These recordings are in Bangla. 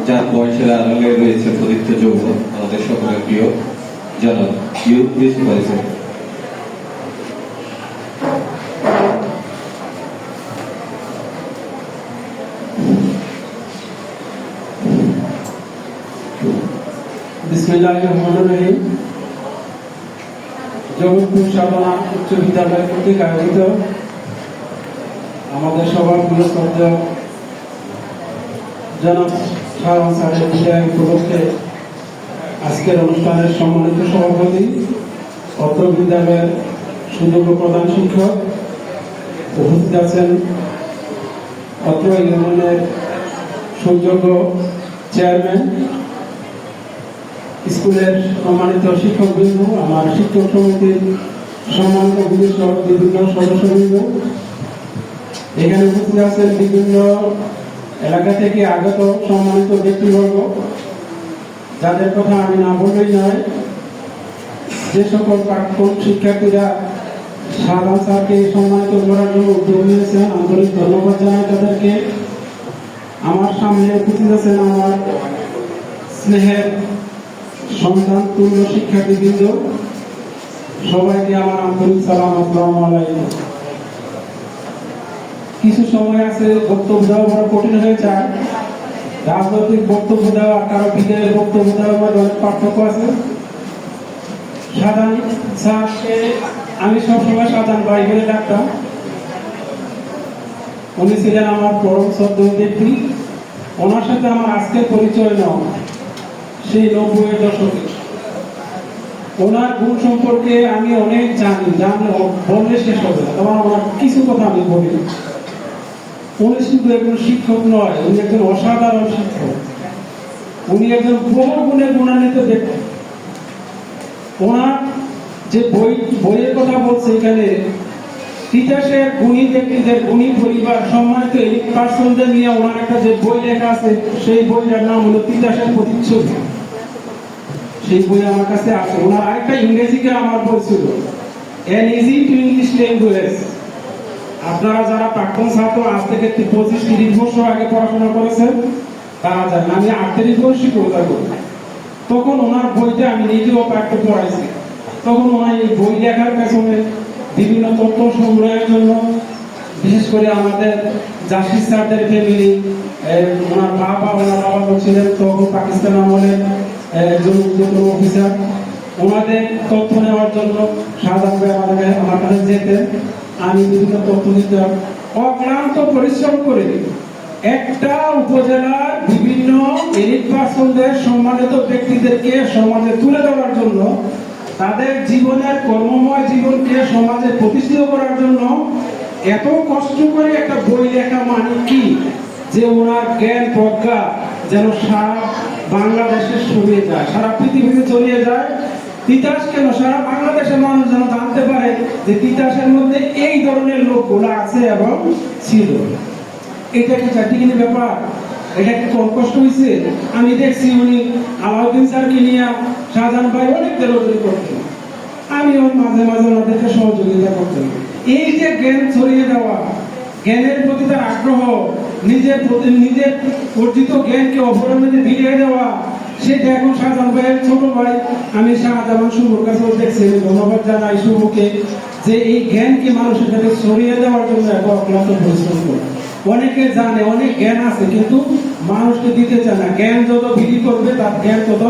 যার বয়সের আড়ালে রয়েছে প্রদীপ্ত যৌবন, আমাদের সকলের প্রিয় জনাব ইউসুফ আলী স্যার। বিসমিল্লাহির রহমানির রহিম। জগৎপুর সাধনা উচ্চ বিদ্যালয় কর্তৃক আয়োজিত আমাদের সবার প্রিয় শ্রদ্ধেয় জনাব শাহজাহান স্যারের বিদায় উপলক্ষে আজকের অনুষ্ঠানের সম্মানিত সভাপতি, অত্র বিদ্যালয়ের সুযোগ্য প্রধান শিক্ষক, উপস্থিত আছেন অত্র ইউনিয়নের সুযোগ্য চেয়ারম্যান, স্কুলের সম্মানিত শিক্ষকবৃন্দ, আমার শিক্ষক সমিতির সম্মানিত বিভিন্ন সদস্যবৃন্দ, এখানে উপস্থিত আছেন বিভিন্ন এলাকা থেকে আগত সম্মানিত ব্যক্তিবর্গ, যাদের কথা আমি না বললেই নয়। যে সকল প্রাক্তন শিক্ষার্থীরা শাহজাহান স্যারকে সম্মানিত করার জন্য উদ্যোগ নিয়েছেন, আন্তরিক ধন্যবাদ জানাই তাদেরকে। আমার সামনে উপস্থিত আছেন আমার স্নেহের সন্তান তুল্য শিক্ষার্থীবৃন্দ, সবাইকে আমার আন্তরিক সালাম, আসসালামু আলাইকুম। কিছু সময় আছে বক্তব্য দেওয়া বড় কঠিন হয়ে যায়। রাজনৈতিক বক্তব্য দেওয়া, কারো বিদায়ের বক্তব্য দেওয়ার মধ্যে অনেক পার্থক্য আছে। শাহজাহান স্যারকে আমি সবসময় শাহজাহান ভাই বলে ডাকতাম। উনি ছিলেন আমার পরম শ্রদ্ধেয় ব্যক্তি। ওনার সাথে আমার আজকের পরিচয় নাও সেই 90-এর দশকে। ওনার গুণ সম্পর্কে আমি অনেক জানি, বললে শেষ হবে না, তোমার আমার কিছু কথা আমি বলি। উনি শুধু একজন শিক্ষক নয়, উনি একজন অসাধারণ শিক্ষক। উনি একজন বহু গুণে গুণান্বিত ব্যক্তি। ওনার যে বইয়ের কথা বলছে এখানে, তিতাসের গুণী ব্যক্তিদের, গুণী পরিবার, সম্মানিত এলিট পার্সনদের নিয়ে ওনার একটা যে বই লেখা আছে, সেই বইটার নাম হলো তিতাসের প্রতিচ্ছবি। সেই বই আমার কাছে আছে। ওনার আরেকটা ইংরেজিতে আমার বই ছিল, an easy to English language. আপনারা যারা প্রাক্তন ছাত্র, আজ থেকে 25-30 বছর আগে পড়াশোনা করেছেন, তারা জানেন আমি 38 বছর শিক্ষকতা করি। তখন ওনার বইটা আমি নিজেও পাঠ্য পড়াইছি। তখন ওনার এই বই লেখার পেছনে বিভিন্ন তথ্য সংগ্রহের জন্য, বিশেষ করে আমাদের জাসির স্যারদের ফ্যামিলি, ওনার বাবা ছিলেন তখন পাকিস্তান আমলের একজন উচ্চতর অফিসার। ওনাদের তথ্য নেওয়ার জন্য শাহজাহান ভাই আমার কাছে যেতেন, আমি বিভিন্ন তথ্য দিতাম। অক্লান্ত পরিশ্রম করে একটা উপজেলার বিভিন্ন এলিট পার্সনদের, সম্মানিত ব্যক্তিদেরকে সমাজে তুলে ধরার জন্য, তাদের জীবনের কর্মময় জীবনকে সমাজে প্রতিষ্ঠিত করার জন্য এত কষ্ট করে একটা বই লেখা মানে কি, যে ওনার জ্ঞান প্রজ্ঞা যেন সারা বাংলাদেশে ছড়িয়ে যায়, সারা পৃথিবীতে ছড়িয়ে যায়। তিতাস কেন, সারা বাংলাদেশের মানুষ যেন জানতে পারে যে তিতাসের মধ্যে এই ধরনের লোকগুলো আছে এবং ছিল। এটা কি চারটিখানি ব্যাপার? এটা কি কম কষ্ট হয়েছে? আমি দেখছি উনি আলাউদ্দিন স্যারকে নিয়ে শাহজাহান ভাই অনেক দৌড়াদৌড়ি করতেন, আমিও মাঝে মাঝে ওনাদেরকে সহযোগিতা করতেন। এই যে জ্ঞান ছড়িয়ে দেওয়া, জ্ঞানের প্রতি তার আগ্রহ, নিজের অর্জিত জ্ঞানকে অপরের মধ্যে বিলিয়ে দেওয়া, সেটা এখন শাহজাহান ভাইয়ের ছোট ভাই আমি শাহজাহান শুভর কাছে দেখছি। ধন্যবাদ জানাই শুভকে, যে এই জ্ঞানকে মানুষের কাছে ছড়িয়ে দেওয়ার জন্য এত অক্লান্ত পরিশ্রম করে। অনেকে জানে, অনেক জ্ঞান আছে, কিন্তু মানুষকে দিতে চায় না। জ্ঞান যত বৃদ্ধি করবে, তার জ্ঞান তত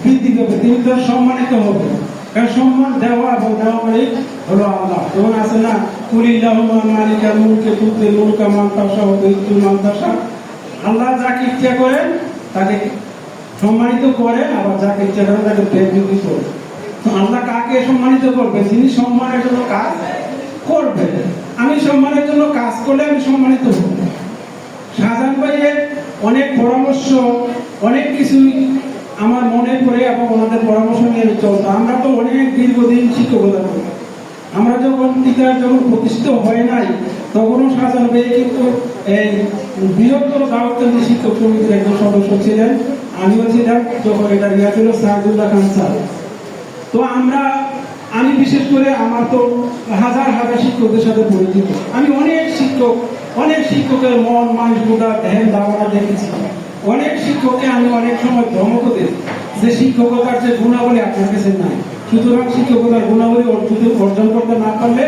বৃদ্ধি করবে, তিনি তো সম্মানিত হবে। কারণ সম্মান দেওয়া এবং দেওয়া মানে হলো আল্লাহ। যেমন আছে না, কুলিল্লাহুম্মা মালিকাল মুলকি তুতিল মুলকা মান তাশা ওয়া তুইতুল মান তাশা। আল্লাহ যাকে ইচ্ছা করেন তাকে সম্মানিত করেন, আবার যাকে ইচ্ছা করেন তাকে বেইজ্জতি করেন। তো আল্লাহ কাকে সম্মানিত করবে? যিনি সম্মানের জন্য কাজ করবে। আমি সম্মানের জন্য কাজ করলে আমি সম্মানিত হব। শাহজাহান ভাইয়ের অনেক পরামর্শ, অনেক কিছুই আমার মনে পড়ে এবং ওনাদের পরামর্শ নিয়ে চলতো। আমরা তো অনেক দীর্ঘদিন শিক্ষকতা করি। আমরা যখন তিতাস প্রতিষ্ঠিত হয় নাই, তখনও শাহজাহান ভাই কিন্তু এই বৃহত্তর দাওয়াতকান্দি শিক্ষক সমিতির একজন সদস্য ছিলেন, আমিও ছিলাম। যখন এটা ইয়া ছিল সাইদুল্লাহ খান স্যার। তো আমি বিশেষ করে আমার তো হাজার হাজার শিক্ষকদের সাথে পরিচিত। আমি অনেক শিক্ষকের মন মানসিকতা, ধ্যান ধারণা দেখেছি। অনেক শিক্ষককে আমি অনেক সময় ধমক দিই যে শিক্ষকতার যে গুণাবলী আপনার কাছে নাই, সুতরাং শিক্ষকতার গুণাবলী অর্জন করতে না পারলে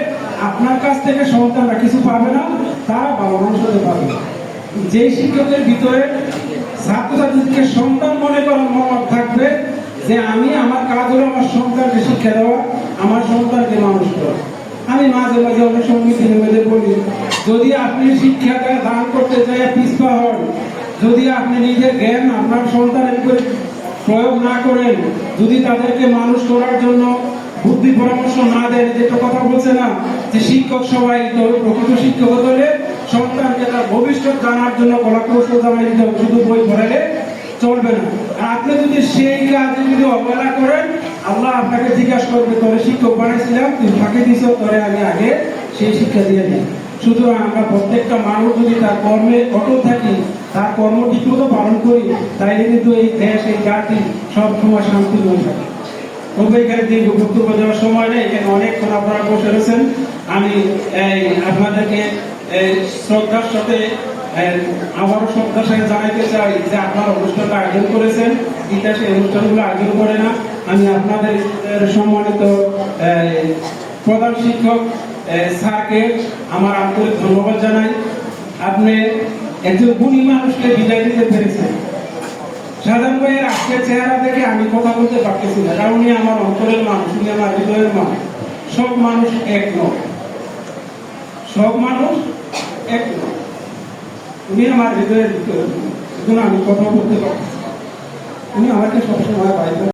আপনার কাছ থেকে সন্তানরা কিছু পাবে না, তারা ভালো মানুষ হতে পারবে না। যে শিক্ষকের ভিতরে ছাত্রছাত্রীকে সন্তান মনে করার মনোভাব থাকবে যে আমি আমার কাজ হলো আমার সন্তানকে শিক্ষা দেওয়া, আমার সন্তানকে মানুষ করা। আমি মাঝে মাঝে অনেক সময় মিটিংয়ের মধ্যে বলি, যদি আপনি শিক্ষাটা দান করতে চাই পিছপা হন, যদি আপনি নিজের জ্ঞান আপনার সন্তানের উপরে প্রয়োগ না করেন, যদি তাদেরকে মানুষ করার জন্য বুদ্ধি পরামর্শ না দেন, যেটা কথা বলছে না যে শিক্ষক সবাই, তবে প্রকৃত শিক্ষক হলে সন্তানকে তার ভবিষ্যৎ জানার জন্য কলা কৌশল জানাই দিতে হবে, শুধু বই পড়ালে চলবে না। আর আপনি যদি সেই কাজে যদি অবহেলা করেন, আল্লাহ আপনাকে জিজ্ঞাসা করবে তোরে শিক্ষক বানাইছিলাম, তুই ফাঁকি দিছ, তোরে আমি আগে সেই শিক্ষা দিয়ে দিই। সুতরাং আমরা প্রত্যেকটা মানুষ যদি তার কর্মে অটল থাকি, তার কর্ম ঠিকমতো পালন করি, তাইলে কিন্তু এই দেশ, এই জাতি সব সময় শান্তিময় থাকে। তবে এখানে দীর্ঘ বক্তব্য দেওয়ার সময় নেই, এখানে অনেকক্ষণ আপনারা বসে রয়েছেন। আমি আপনাদেরকে শ্রদ্ধার সাথে আবারও শ্রদ্ধার সাথে জানাইতে চাই যে আপনারা অনুষ্ঠানটা আয়োজন করেছেন, ইতিহাসে অনুষ্ঠানগুলো আয়োজন করে না। আমি আপনাদের সম্মানিত প্রধান শিক্ষক স্যারকে আমার আন্তরিক ধন্যবাদ জানাই। আপনি একজন গুণী মানুষকে বিদায় দিতে পেরেছেন। সাধারণ ভাইয়ের আজকের চেহারা দেখে আমি কথা বলতে পারতেছি না, কারণ উনি আমার অন্তরের মানুষ, উনি আমার হৃদয়ের মানুষ। সব মানুষ এক নয়, সব মানুষ এক নয়, উনি আমার হৃদয়ের ভিতরে, আমি কথা বলতে পারতেছি। উনি আমাকে সবসময় বাইরে